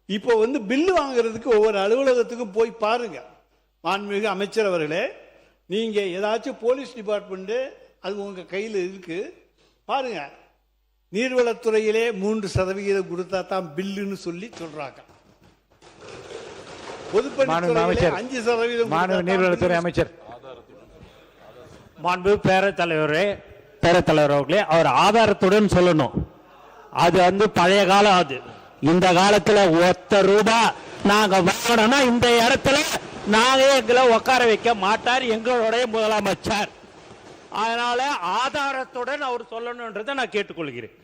இப்போ பில்லு வாங்குறதுக்கு ஒவ்வொரு அலுவலகத்துக்கும் போய் பாருங்க. மாண்புமிகு அமைச்சர் அவர்களே, நீங்க ஏதாச்சும் போலீஸ் டிபார்ட்மெண்ட் அது உங்க கையில் இருக்கு பாருங்க. நீர்வளத்துறையிலே 3% கொடுத்தா தான் பில்லுன்னு சொல்லி சொல்றாங்க. பொதுப்பணித்துறையிலே 5% நீர்வளத்துறை அமைச்சர் மாண்பு பேரத்தலைவர் அவர்களே, அவர் ஆதாரத்துடன் சொல்லணும். அது பழைய காலம். அது இந்த காலத்துல ₹1 நாங்க வாங்கணும்னா இந்த இடத்துல நாங்க எங்களை உட்கார வைக்க மாட்டார் எங்களுடைய முதலமைச்சர். அதனால ஆதாரத்துடன் அவர் சொல்லணும்ன்றதை நான் கேட்டுக்கொள்கிறேன்.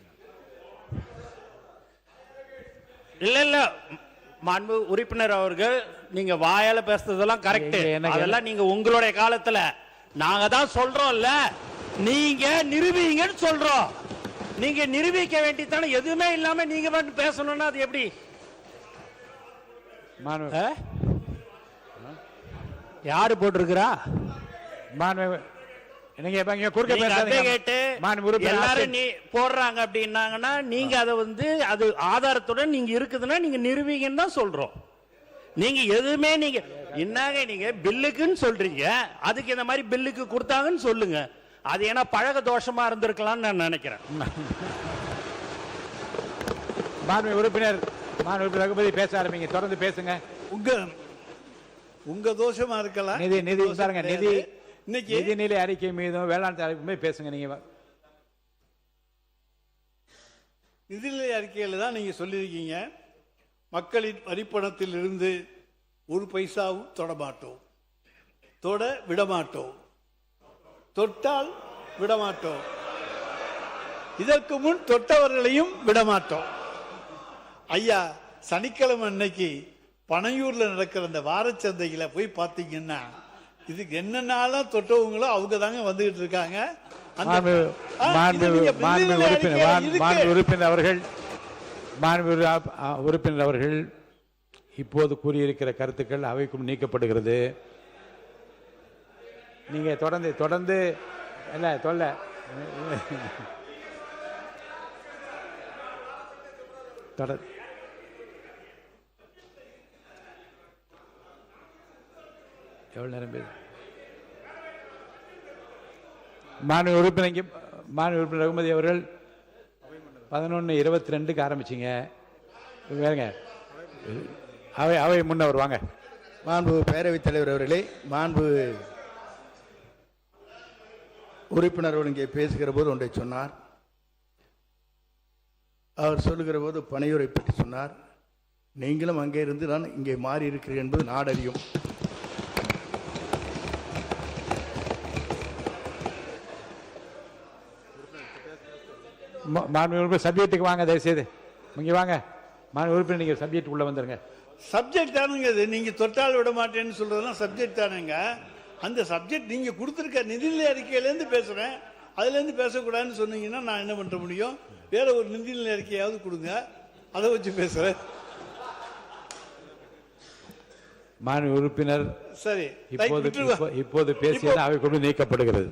இல்ல மாண்பு உறுப்பினர் அவர்கள், நீங்க வாயால பேசுறதெல்லாம் கரெக்ட். அதெல்லாம் நீங்க உங்களுடைய காலத்துல நாங்க தான் சொல்றோம்ல, நீங்க நிரூபிங்கன்னு சொல்றோம். நீங்க நிரூபிக்க வேண்டியதானே. எதுவுமே இல்லாம நீங்க மட்டும் பேசணும்னா அது எப்படி? யாரு போட்டிருக்கிறா? எல்லாரும் நீ போடுறாங்க அப்படின்னாங்கன்னா நீங்க அதை அது ஆதாரத்துடன் நீங்க இருக்குதுன்னா நீங்க நிரூபிங்கன்னு தான் சொல்றோம். நீங்க எதுவுமே நீங்க என்னங்க நீங்க பில்லுக்குன்னு சொல்றீங்க, அதுக்கு இந்த மாதிரி பில்லுக்கு கொடுத்தாங்கன்னு சொல்லுங்க. அது ஏன்னா பழக தோஷமா இருந்திருக்கலாம்னு நான் நினைக்கிறேன். உறுப்பினர் ரகுபதி பேச ஆரம்பிங்க, தொடர்ந்து பேசுங்க. உங்க தோஷமா இருக்கலாம். நிதிநிலை அறிக்கை மீதும் வேளாண் அறிக்கை பேசுங்க. நீங்க நிதிநிலை அறிக்கையில் தான் நீங்க சொல்லியிருக்கீங்க, மக்களின் வரிப்பணத்தில் இருந்து ஒரு பைசாவும் தொடமாட்டோம், தொட விடமாட்டோம், தொட்டால் விடமாட்டோம், இதற்கு முன் தொட்டவர்களையும் விடமாட்டோம். ஐயா, சனிக்கிழமை அன்னைக்கு பனையூர்ல நடக்கிற அந்த வாரச்சந்தையில போய் பார்த்தீங்கன்னா இதுக்கு என்னென்னாலும் தொட்டவங்களோ அவங்க தாங்க வந்துகிட்டு இருக்காங்க. உறுப்பினர் அவர்கள் இப்போது கூறியிருக்கிற கருத்துக்கள் அவைக்கும் நீக்கப்படுகிறது. நீங்க தொடர்ந்து இல்ல தொல்ல எவ்வளவு நேரம் பேசு. மாண்பு உறுப்பினர் ரகுமதி அவர்கள் 11:22 ஆரம்பிச்சிங்க. வேறுங்க அவை முன்னவர் வாங்க. மாண்பு பேரவைத் தலைவர் அவர்களே, மாண்பு உறுப்பினர்கள் இங்கே பேசுகிற போது ஒன்றை சொன்னார். அவர் சொல்லுகிற போது பனையூரை பற்றி சொன்னார். நீங்களும் அங்கே இருந்து நான் இங்கே மாறி இருக்கிறேன் என்பது நாடறியும். சப்ஜெக்டுக்கு வாங்க, தயவுசெய்து இங்கே வாங்க. உறுப்பினர் நீங்க சப்ஜெக்ட் உள்ள வந்துருங்க. சப்ஜெக்ட் தானுங்க இது. நீங்க தொட்டால் விட மாட்டேன்னு சொல்றதெல்லாம் சப்ஜெக்ட் தானுங்க. அந்த சப்ஜெக்ட் நீங்க கொடுத்துருக்க நிதிநிலை அறிக்கையிலேருந்து பேசுறேன், அதுலேருந்து பேசக்கூடாதுன்னு சொன்னீங்கன்னா நான் என்ன பண்ண முடியும்? வேற ஒரு நிதிநிலை அறிக்கையாவது கொடுங்க, அதை வச்சு பேசுறேன். மாண்பு உறுப்பினர் சரி, இப்போது பேசியது அவை கொண்டு நீக்கப்படுகிறது.